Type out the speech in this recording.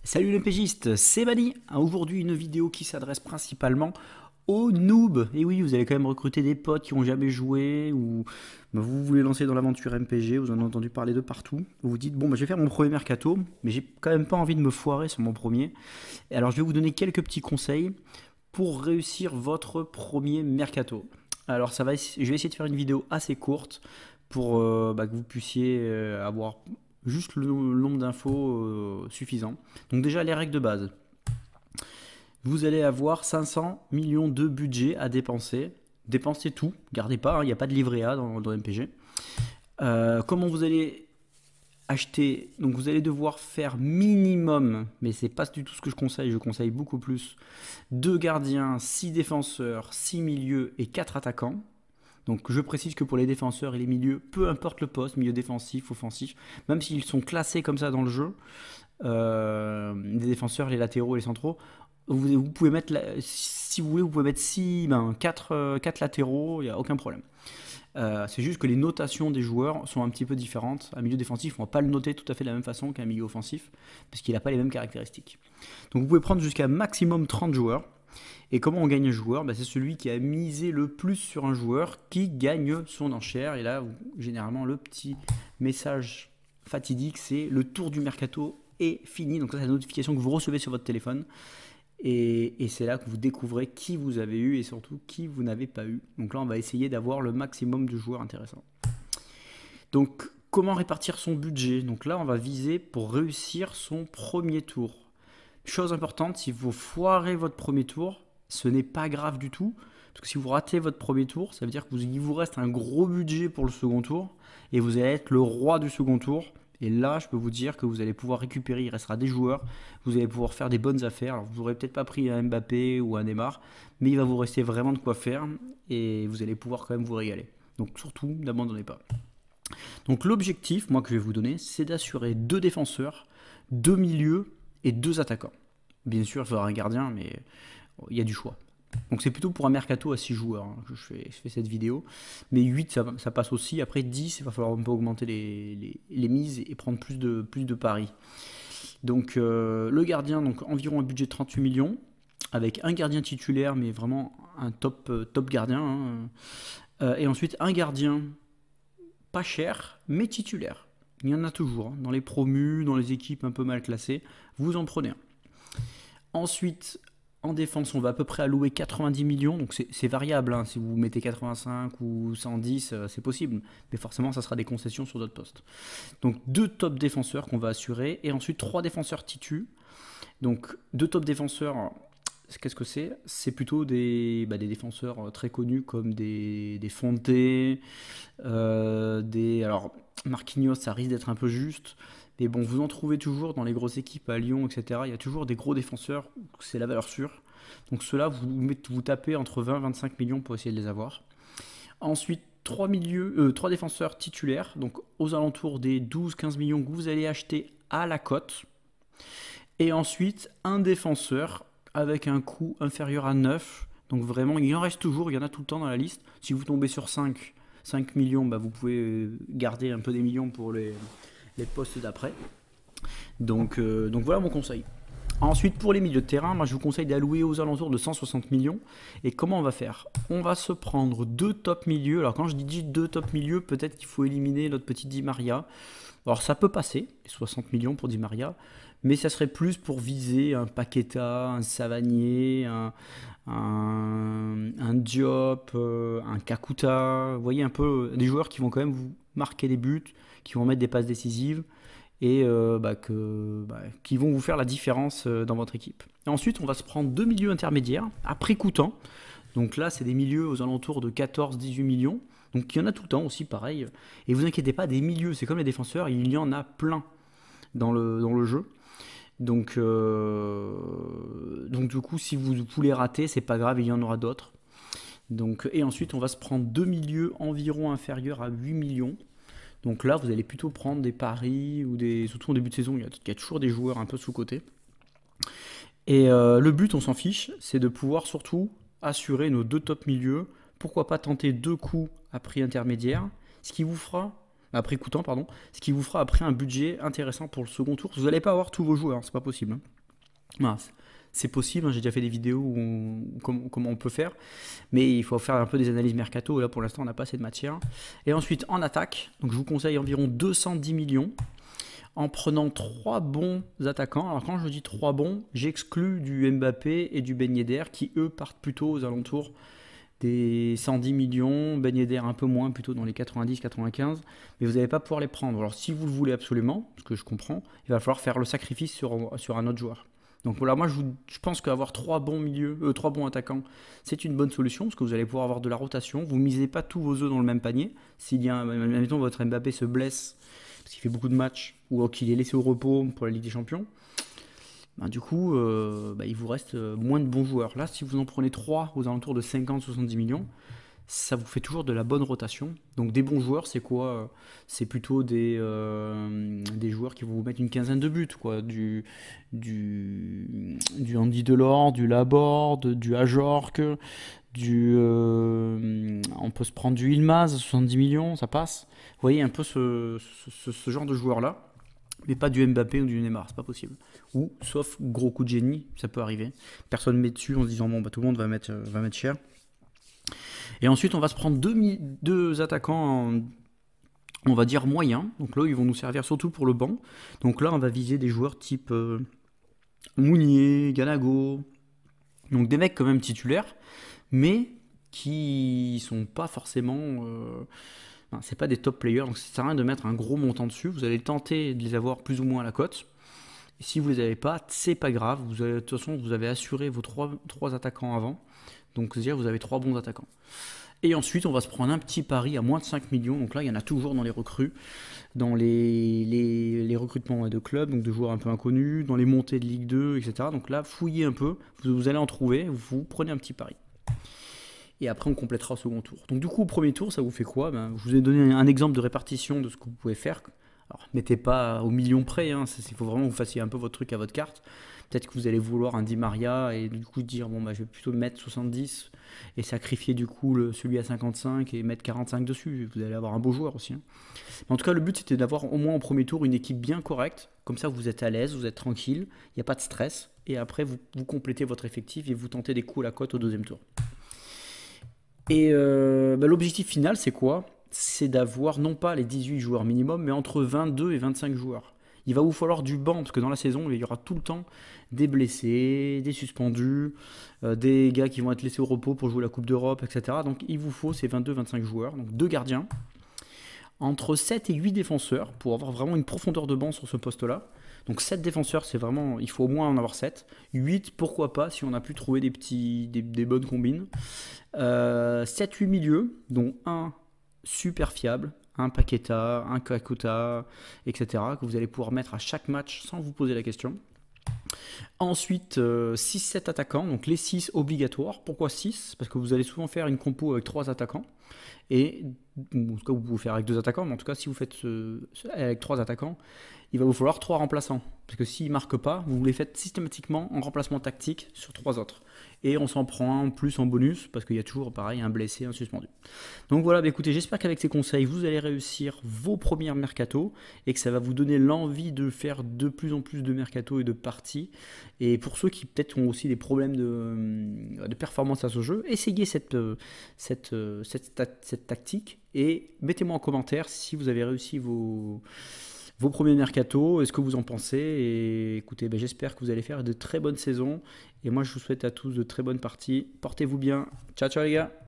Salut les pégistes, c'est Mani. Aujourd'hui une vidéo qui s'adresse principalement aux noobs. Et oui, vous allez quand même recruter des potes qui n'ont jamais joué ou vous voulez lancer dans l'aventure MPG, vous en avez entendu parler de partout. Vous vous dites, bon, je vais faire mon premier mercato, mais j'ai quand même pas envie de me foirer sur mon premier. Et alors je vais vous donner quelques petits conseils pour réussir votre premier mercato. Alors je vais essayer de faire une vidéo assez courte pour que vous puissiez avoir juste le nombre d'infos suffisant. Donc déjà les règles de base. Vous allez avoir 500 millions de budget à dépenser. Dépensez tout, gardez pas, il n'y a pas de livret A dans MPG. Comment vous allez acheter? Donc vous allez devoir faire minimum, mais c'est pas du tout ce que je conseille beaucoup plus, 2 gardiens, 6 défenseurs, 6 milieux et 4 attaquants. Donc je précise que pour les défenseurs et les milieux, peu importe le poste, milieu défensif, offensif, même s'ils sont classés comme ça dans le jeu, les défenseurs, les latéraux et les centraux, vous pouvez mettre, si vous voulez, vous pouvez mettre 4 latéraux, il n'y a aucun problème. C'est juste que les notations des joueurs sont un petit peu différentes. Un milieu défensif, on ne va pas le noter tout à fait de la même façon qu'un milieu offensif, parce qu'il n'a pas les mêmes caractéristiques. Donc vous pouvez prendre jusqu'à maximum 30 joueurs. Et comment on gagne un joueur? C'est celui qui a misé le plus sur un joueur qui gagne son enchère. Et là, généralement, le petit message fatidique, c'est le tour du mercato est fini. Donc ça, c'est la notification que vous recevez sur votre téléphone. Et c'est là que vous découvrez qui vous avez eu et surtout qui vous n'avez pas eu. Donc là, on va essayer d'avoir le maximum de joueurs intéressants. Donc, comment répartir son budget? Donc là, on va viser pour réussir son premier tour. Chose importante, si vous foirez votre premier tour, ce n'est pas grave du tout. Parce que si vous ratez votre premier tour, ça veut dire qu'il vous reste un gros budget pour le second tour. Et vous allez être le roi du second tour. Et là, je peux vous dire que vous allez pouvoir récupérer, il restera des joueurs. Vous allez pouvoir faire des bonnes affaires. Alors, vous n'aurez peut-être pas pris un Mbappé ou un Neymar. Mais il va vous rester vraiment de quoi faire. Et vous allez pouvoir quand même vous régaler. Donc surtout, n'abandonnez pas. Donc l'objectif, moi, que je vais vous donner, c'est d'assurer 2 défenseurs, 2 milieux et 2 attaquants. Bien sûr, il faudra un gardien, mais il y a du choix. Donc c'est plutôt pour un mercato à 6 joueurs que je fais cette vidéo. Mais 8, ça passe aussi. Après 10, il va falloir un peu augmenter les mises et prendre plus de paris. Donc le gardien, donc environ un budget de 38 millions, avec un gardien titulaire, mais vraiment un top gardien. Et ensuite un gardien pas cher, mais titulaire. Il y en a toujours. Dans les promus, dans les équipes un peu mal classées, vous en prenez un. Ensuite, en défense, on va à peu près allouer 90 millions, donc c'est variable, hein. Si vous mettez 85 ou 110, c'est possible, mais forcément, ça sera des concessions sur d'autres postes. Donc 2 top défenseurs qu'on va assurer, et ensuite 3 défenseurs titus. Donc 2 top défenseurs, qu'est-ce que c'est? C'est plutôt des défenseurs très connus comme des Fonte, alors Marquinhos, ça risque d'être un peu juste. Mais bon, vous en trouvez toujours dans les grosses équipes à Lyon, etc. Il y a toujours des gros défenseurs, c'est la valeur sûre. Donc ceux-là, vous tapez entre 20 et 25 millions pour essayer de les avoir. Ensuite, 3 défenseurs titulaires, donc aux alentours des 12-15 millions que vous allez acheter à la cote. Et ensuite, un défenseur avec un coût inférieur à 9. Donc vraiment, il en reste toujours, il y en a tout le temps dans la liste. Si vous tombez sur 5 millions, vous pouvez garder un peu des millions pour les postes d'après. Donc voilà mon conseil. Ensuite, pour les milieux de terrain, moi je vous conseille d'allouer aux alentours de 160 millions. Et comment on va faire? On va se prendre 2 top milieux. Alors quand je dis 2 top milieux, peut-être qu'il faut éliminer notre petit Di Maria. Alors ça peut passer, 60 millions pour Di Maria, mais ça serait plus pour viser un Paqueta, un Savanier, un Diop, un Kakuta. Vous voyez un peu des joueurs qui vont quand même vous marquer des buts, qui vont mettre des passes décisives et qui vont vous faire la différence dans votre équipe. Et ensuite, on va se prendre 2 milieux intermédiaires à prix coûtant. Donc là, c'est des milieux aux alentours de 14-18 millions. Donc il y en a tout le temps aussi, pareil. Et vous inquiétez pas, des milieux, c'est comme les défenseurs, il y en a plein dans le jeu. Donc du coup, si vous les ratez, c'est pas grave, il y en aura d'autres. Et ensuite, on va se prendre 2 milieux environ inférieurs à 8 millions. Donc là, vous allez plutôt prendre des paris ou surtout en début de saison, il y a toujours des joueurs un peu sous-cotés. Et le but, on s'en fiche, c'est de pouvoir surtout assurer nos 2 top milieux. Pourquoi pas tenter 2 coups à prix intermédiaire, ce qui vous fera prix coûtant, pardon, ce qui vous fera après un budget intéressant pour le second tour. Vous n'allez pas avoir tous vos joueurs, c'est pas possible. Hein. Voilà, c'est possible, hein, j'ai déjà fait des vidéos comment on peut faire, mais il faut faire un peu des analyses mercato. Là pour l'instant on n'a pas assez de matière. Et ensuite en attaque, donc je vous conseille environ 210 millions en prenant 3 bons attaquants. Alors quand je dis 3 bons, j'exclus du Mbappé et du Ben Yedder qui eux partent plutôt aux alentours des 110 millions, Ben Yedder un peu moins, plutôt dans les 90-95, mais vous n'allez pas pouvoir les prendre. Alors si vous le voulez absolument, ce que je comprends, il va falloir faire le sacrifice sur un autre joueur. Donc voilà, moi je pense qu'avoir 3 bons milieux, 3 bons attaquants, c'est une bonne solution parce que vous allez pouvoir avoir de la rotation. Vous ne misez pas tous vos œufs dans le même panier. S'il y a, admettons, votre Mbappé se blesse parce qu'il fait beaucoup de matchs ou qu'il est laissé au repos pour la Ligue des Champions, ben, du coup, il vous reste moins de bons joueurs. Là, si vous en prenez 3 aux alentours de 50-70 millions, ça vous fait toujours de la bonne rotation. Donc des bons joueurs, c'est quoi? C'est plutôt des joueurs qui vont vous mettre une quinzaine de buts, quoi. Du Andy Delors, du Laborde, du Ajorc, on peut se prendre du Yilmaz à 70 millions, ça passe. Vous voyez un peu ce genre de joueurs-là. Mais pas du Mbappé ou du Neymar, c'est pas possible. Ou, sauf gros coup de génie, ça peut arriver. Personne ne met dessus en se disant, bon, bah, tout le monde va mettre cher. Et ensuite, on va se prendre deux attaquants, on va dire moyens. Donc là, ils vont nous servir surtout pour le banc. Donc là, on va viser des joueurs type Mounier, Ganago. Donc des mecs quand même titulaires, mais qui sont pas forcément... c'est pas des top players, donc ça sert à rien de mettre un gros montant dessus. Vous allez tenter de les avoir plus ou moins à la cote. Et si vous les avez pas, c'est pas grave. De toute façon, vous avez assuré vos trois attaquants avant. Donc, c'est-à-dire vous avez 3 bons attaquants. Et ensuite, on va se prendre un petit pari à moins de 5 millions. Donc là, il y en a toujours dans les recrues, dans les recrutements de clubs, donc de joueurs un peu inconnus, dans les montées de Ligue 2, etc. Donc là, fouillez un peu, vous allez en trouver, vous prenez un petit pari. Et après, on complétera au second tour. Donc du coup, au premier tour, ça vous fait quoi? Je vous ai donné un exemple de répartition de ce que vous pouvez faire. Alors, mettez pas au million près, hein. Il faut vraiment que vous fassiez un peu votre truc à votre carte. Peut-être que vous allez vouloir un Di Maria et du coup dire, bon, je vais plutôt mettre 70 et sacrifier du coup celui à 55 et mettre 45 dessus. Vous allez avoir un beau joueur aussi. Hein. Mais en tout cas, le but, c'était d'avoir au moins au premier tour une équipe bien correcte. Comme ça, vous êtes à l'aise, vous êtes tranquille, il n'y a pas de stress. Et après, vous complétez votre effectif et vous tentez des coups à la cote au deuxième tour. Et l'objectif final, c'est quoi? C'est d'avoir non pas les 18 joueurs minimum, mais entre 22 et 25 joueurs. Il va vous falloir du banc, parce que dans la saison, il y aura tout le temps des blessés, des suspendus, des gars qui vont être laissés au repos pour jouer la Coupe d'Europe, etc. Donc il vous faut ces 22-25 joueurs, donc 2 gardiens, entre 7 et 8 défenseurs, pour avoir vraiment une profondeur de banc sur ce poste-là. Donc 7 défenseurs, c'est vraiment, il faut au moins en avoir 7. 8, pourquoi pas, si on a pu trouver des bonnes combines. 7-8 milieux, dont un super fiable, un Paqueta, un Kakuta, etc. que vous allez pouvoir mettre à chaque match sans vous poser la question. Ensuite, 6-7 attaquants, donc les 6 obligatoires. Pourquoi 6? Parce que vous allez souvent faire une compo avec 3 attaquants. Et en tout cas, vous pouvez faire avec 2 attaquants, mais en tout cas, si vous faites avec 3 attaquants, il va vous falloir 3 remplaçants. Parce que s'ils ne marquent pas, vous les faites systématiquement en remplacement tactique sur 3 autres. Et on s'en prend un plus en bonus, parce qu'il y a toujours, pareil, un blessé, un suspendu. Donc voilà, écoutez, j'espère qu'avec ces conseils, vous allez réussir vos premières mercato, et que ça va vous donner l'envie de faire de plus en plus de mercato et de parties. Et pour ceux qui peut-être ont aussi des problèmes de performance à ce jeu, essayez cette tactique, et mettez-moi en commentaire si vous avez réussi vos premiers mercato, est-ce que vous en pensez? Et écoutez, j'espère que vous allez faire de très bonnes saisons. Et moi, je vous souhaite à tous de très bonnes parties. Portez-vous bien. Ciao, ciao les gars.